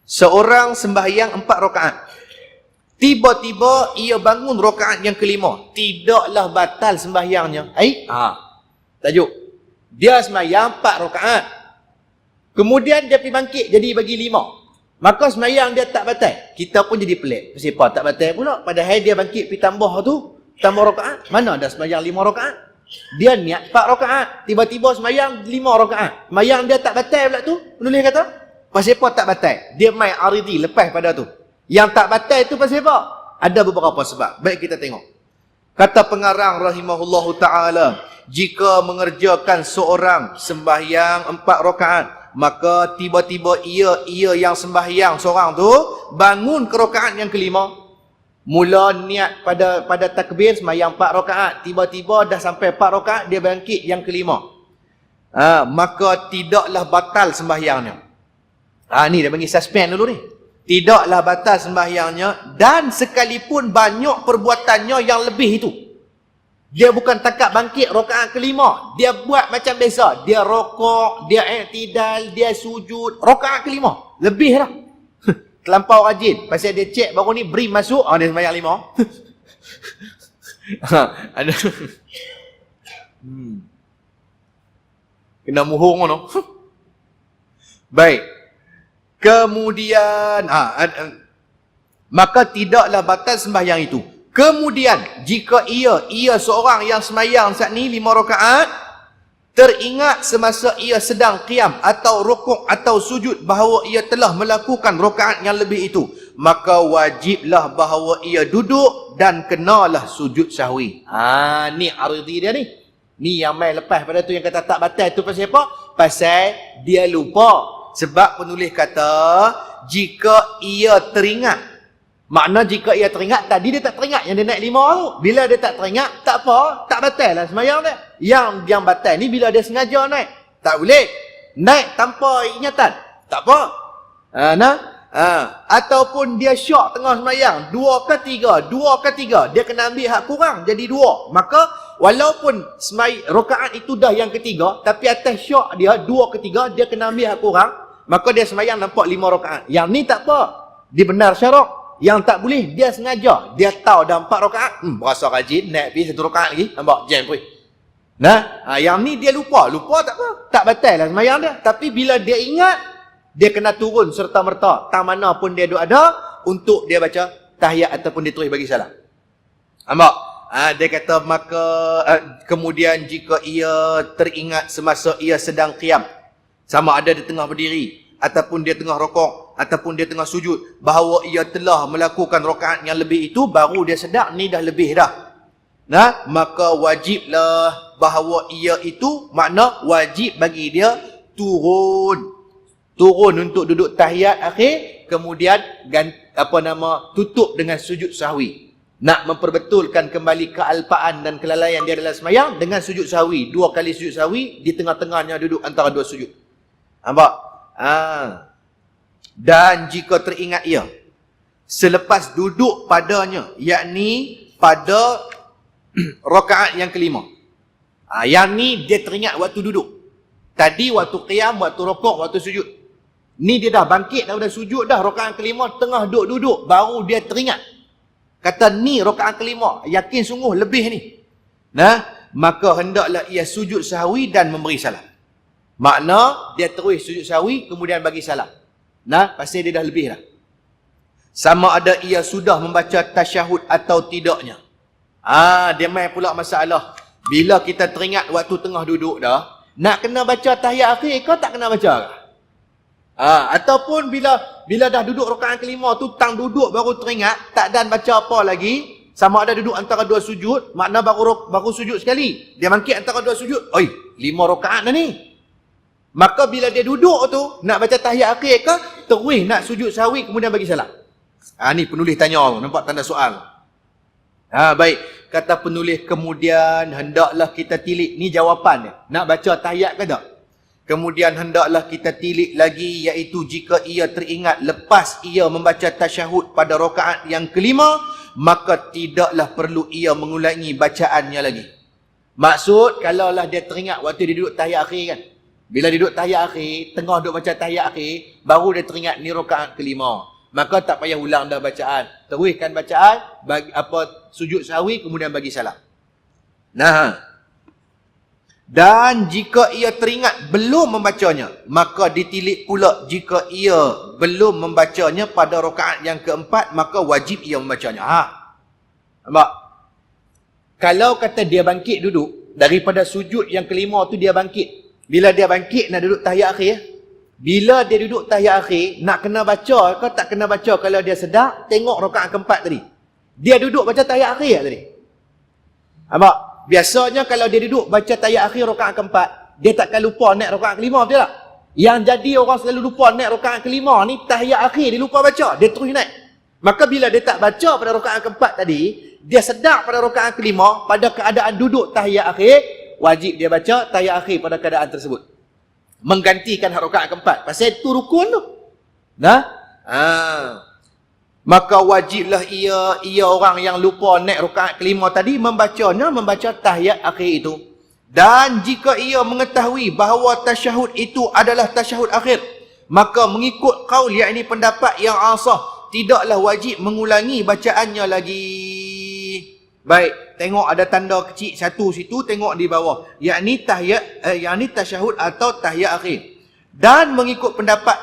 Seorang sembahyang 4 rakaat. Tiba-tiba ia bangun rakaat yang kelima. Tidaklah batal sembahyangnya. Tajuk. Dia sembahyang 4 rakaat. Kemudian dia pergi bangkit jadi bagi 5. Maka sembahyang dia tak batal. Kita pun jadi pelik. Kenapa tak batal pula? Padahal dia bangkit pergi tambah tu. Tambah rakaat. Mana ada sembahyang 5 rakaat? Dia niat 4 rakaat. Tiba-tiba sembahyang 5 rakaat. Sembahyang dia tak batal pula tu. Penulis kata. Pasal apa tak batal? Dia main aridi lepas pada tu. Yang tak batal itu pasal apa? Ada beberapa sebab. Baik kita tengok. Kata pengarang rahimahullahu ta'ala. Jika mengerjakan seorang sembahyang 4 rakaat. Maka tiba-tiba ia yang sembahyang seorang tu. Bangun ke rakaat yang kelima. Mula niat pada takbir sembahyang 4 rakaat. Tiba-tiba dah sampai 4 rakaat. Dia bangkit yang kelima. Maka tidaklah batal sembahyangnya. Ni dia bagi suspend dulu ni. Tidaklah batal sembahyangnya dan sekalipun banyak perbuatannya yang lebih itu. Dia bukan takat bangkit rakaat kelima. Dia buat macam biasa. Dia rokok, dia i'tidal, dia sujud. Rakaat kelima. Lebih dah. Terlampau rajin. Pasal dia cek baru ni beri masuk. Dia sembahyang 5. Ada. Kena muhung tu. Baik. Kemudian maka tidaklah batal sembahyang itu. Kemudian jika ia seorang yang sembahyang saat ni 5 rakaat teringat semasa ia sedang qiyam atau rukuk atau sujud bahawa ia telah melakukan rakaat yang lebih itu, maka wajiblah bahawa ia duduk dan kenalah sujud sahwi. Ni aridi dia ni. Ni yang main lepas pada tu yang kata tak batal tu pasal apa? Pasal dia lupa. Sebab penulis kata, jika ia teringat. Makna jika ia teringat, tadi dia tak teringat yang dia naik 5 tu. Bila dia tak teringat, tak apa, tak batal lah sembahyang dia. Yang batal ni bila dia sengaja naik. Tak boleh. Naik tanpa ingatan. Tak apa. Ataupun dia syak tengah sembahyang. 2 ke 3. 2 ke 3. Dia kena ambil hak kurang, jadi 2. Maka, walaupun rakaat itu dah yang ketiga, tapi atas syak dia 2 ke 3, dia kena ambil hak kurang. Maka dia sembahyang nampak 5 rakaat. Yang ni tak apa. Dia benar syarak. Yang tak boleh, dia sengaja. Dia tahu dah 4 rakaat. Berasa rajin, naik pergi 1 rakaat lagi. Nampak? Jam pergi. Yang ni dia lupa. Lupa tak apa. Tak batal lah sembahyang dia. Tapi bila dia ingat, dia kena turun serta-merta. Tak mana pun dia ada untuk dia baca tahiyat ataupun dia terus bagi salam. Nampak? Dia kata maka kemudian jika ia teringat semasa ia sedang qiyam. Sama ada dia tengah berdiri, ataupun dia tengah rokok, ataupun dia tengah sujud, bahawa ia telah melakukan rakaat yang lebih itu, baru dia sedar ni dah lebih dah. Maka wajiblah bahawa ia itu, makna wajib bagi dia turun untuk duduk tahiyat akhir, kemudian tutup dengan sujud sahwi. Nak memperbetulkan kembali kealpaan dan kelalaian dia dalam sembahyang dengan sujud sahwi. 2 kali sujud sahwi, di tengah-tengahnya duduk antara 2 sujud. Nampak? Dan jika teringat ia selepas duduk padanya, yakni pada rakaat yang kelima. Yang ni dia teringat waktu duduk. Tadi waktu qiyam, waktu rukuk, waktu sujud. Ni dia dah bangkit dah sujud dah, rakaat kelima tengah duduk, baru dia teringat. Kata ni rakaat kelima, yakin sungguh lebih ni. Maka hendaklah ia sujud sahwi dan memberi salam. Makna dia terus sujud sahwi kemudian bagi salam. Pasal dia dah lebih dah. Sama ada ia sudah membaca tasyahud atau tidaknya. Dia main pula masalah. Bila kita teringat waktu tengah duduk dah, nak kena baca tahiyat akhir ke tak kena baca? Ataupun bila dah duduk rakaat kelima tu, tang duduk baru teringat, tak dan baca apa lagi, sama ada duduk antara 2 sujud, makna baru sujud sekali. Dia bangkit antara 2 sujud, 5 rakaat dah ni. Maka bila dia duduk tu, nak baca tahiyat akhir ke, terus nak sujud sahwi kemudian bagi salam. Ni penulis tanya, nampak tanda soal. Baik, kata penulis kemudian hendaklah kita tilik. Ni jawapan dia. Nak baca tahiyat ke tak? Kemudian hendaklah kita tilik lagi, iaitu jika ia teringat lepas ia membaca tasyahud pada rakaat yang kelima, maka tidaklah perlu ia mengulangi bacaannya lagi. Maksud, kalaulah dia teringat waktu dia duduk tahiyat akhir kan, Bila dia duduk tahiyat akhir, tengah duduk baca tahiyat akhir, baru dia teringat ni rakaat kelima. Maka tak payah ulang dah bacaan. Teruskan bacaan, bagi apa sujud sahwi, kemudian bagi salam. Nah. Dan jika ia teringat belum membacanya, maka ditilik pula jika ia belum membacanya pada rakaat yang keempat, maka wajib ia membacanya. Nampak? Kalau kata dia bangkit duduk, daripada sujud yang kelima tu dia bangkit. Bila dia bangkit nak duduk tahiyat akhir, bila dia duduk tahiyat akhir, nak kena baca ke tak kena baca kalau dia sedar, tengok rakaat keempat tadi. Dia duduk baca tahiyat akhir tadi. Nampak? Biasanya kalau dia duduk baca tahiyat akhir rakaat keempat, dia takkan lupa naik rakaat kelima, betul tak? Yang jadi orang selalu lupa naik rakaat kelima ni, tahiyat akhir dia lupa baca, dia terus naik. Maka bila dia tak baca pada rakaat keempat tadi, dia sedar pada rakaat kelima, pada keadaan duduk tahiyat akhir, wajib dia baca tahiyat akhir pada keadaan tersebut. Menggantikan rakaat keempat. Pasal itu rukun tu. Nah? Maka wajiblah ia orang yang lupa naik rakaat kelima tadi membaca tahiyat akhir itu. Dan jika ia mengetahui bahawa tasyahud itu adalah tasyahud akhir, maka mengikut qaul, yakni pendapat yang asah, tidaklah wajib mengulangi bacaannya lagi. Baik, tengok ada tanda kecil satu situ, tengok di bawah, yakni tasyahud atau tahiyat akhir. Dan mengikut pendapat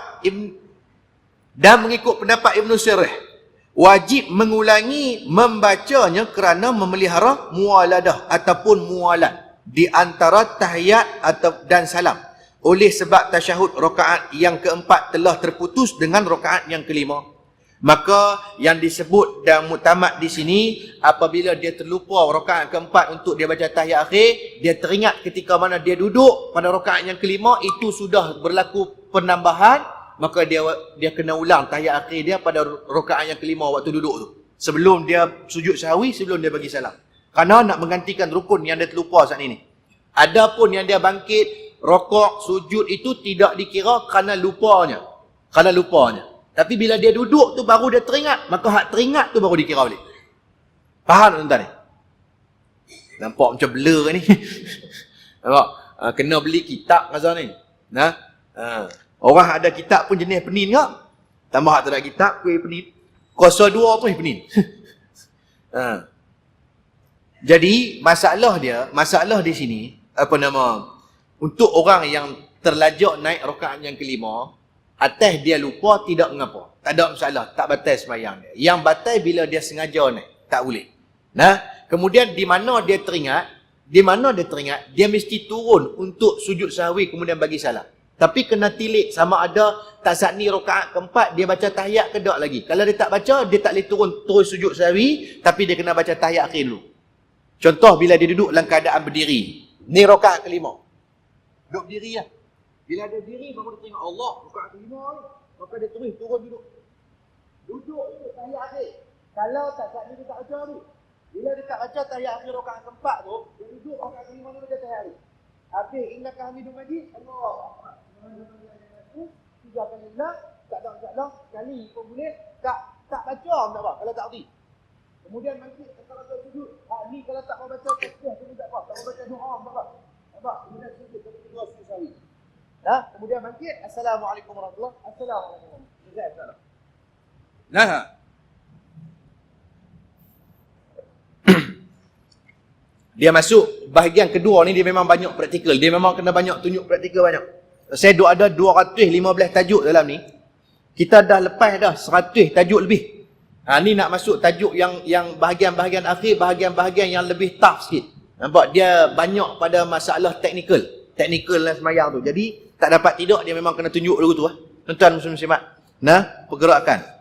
Ibnu Sirih, wajib mengulangi membacanya kerana memelihara muwaladah ataupun muwalat di antara tahiyat dan salam. Oleh sebab tasyahud rakaat yang keempat telah terputus dengan rakaat yang kelima. Maka yang disebut dan muktamad di sini, apabila dia terlupa rakaat keempat untuk dia baca tahiyat akhir, dia teringat ketika mana dia duduk pada rakaat yang kelima, itu sudah berlaku penambahan, maka dia kena ulang tahiyat akhir dia pada rakaat yang kelima waktu duduk tu. Sebelum dia sujud sahwi, sebelum dia bagi salam. Kerana nak menggantikan rukun yang dia terlupa saat ini. Adapun yang dia bangkit, rokok, sujud itu tidak dikira kerana lupanya. Tapi bila dia duduk tu baru dia teringat, maka hak teringat tu baru dikira balik. Faham tuan-tuan ni? Nampak macam blur ni. Nampak? Kena beli kitab masa ni. Nah. Orang ada kitab pun jenis penin ke? Tambah hak tak ada kitab, kuih penin. Kuasa dua tu penin. Jadi masalah di sini, untuk orang yang terlajak naik rakaat yang kelima, atas dia lupa tidak mengapa. Tak ada masalah, tak batal sembahyang dia. Yang batal bila dia sengaja naik, tak boleh. Nah, kemudian di mana dia teringat, dia mesti turun untuk sujud sahwi kemudian bagi salam. Tapi kena tilik sama ada tak saat ni rakaat keempat dia baca tahiyat ke tak lagi. Kalau dia tak baca, dia tak boleh turun terus sujud sahwi, tapi dia kena baca tahiyat akhir dulu. Contoh bila dia duduk dalam keadaan berdiri. Ni rakaat kelima. Duduk berdiri lah. Bila dia diri baru dia tengok Allah, rakaat kelima ni, maka dia terus turun duduk. Duduk tahiyat akhir. Kalau tak saat ni dia tak baca tu. Bila dia tak baca tahiyat akhir rakaat keempat tu, dia duduk rakaat kelima ni baca tahiyat akhir. Habis ingatkan Hamidul Majid, Allah. Tiga kali nak, tak ada masalah. Sekali pun boleh, tak baca tak apa, kalau tak erti. Kemudian nanti kalau baca sujud, ni kalau tak mau baca tasbih pun tak apa, tak mau baca doa tak apa. Nampak? Kemudian sujud kedua sujud sahwi. Kemudian bangkit, Assalamualaikum warahmatullahi wabarakatuh. Assalamualaikum warahmatullahi wabarakatuh. Nah. Dia masuk bahagian kedua ni, dia memang banyak praktikal. Dia memang kena banyak tunjuk praktikal banyak. Saya ada 215 tajuk dalam ni. Kita dah lepas dah 100 tajuk lebih. Ni nak masuk tajuk yang bahagian-bahagian akhir, bahagian-bahagian yang lebih tough sikit. Nampak? Dia banyak pada masalah teknikal dan semayang tu. Jadi tak dapat tidak, dia memang kena tunjuk dulu tu. Tuan-tuan muslim-muslimat. Pergerakan.